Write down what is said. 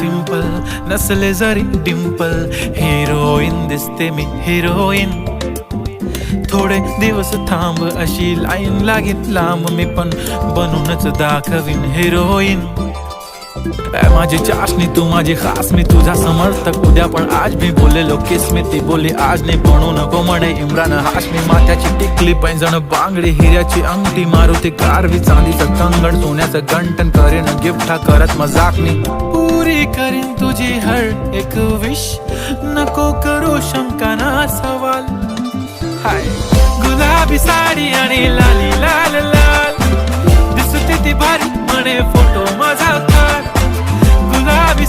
Simple नसले जरी Dimple, heroine दिसते मी हिरोईन. थोडे दिवस थांब अशी लाईन लागेल लांब, मी पण बनूनच दाखवीन हिरोईन. माझी चाशनी तू माझी खास, मी तुझा समर्थक उद्या पण आज मी बोललेलो किस मी ती बोली आज नाही. बनू नको म्हणे इम्रान हाशमी, माथ्याची टिकली पैंजण बांगडी हिऱ्याची अंगठी, मारुती कारवी चांदीचं कंगण सोन्याचं गंटन, करेन गिफ्ट हा करत मजाक मी. पुरी करीन तुझी हर एक विश, नको करू शंका ना सवाल. हाय गुलाबी साडी आणि लाली लाल लाल, दिसते ती भारी म्हणे फोटो माझा काढ. गुलाबी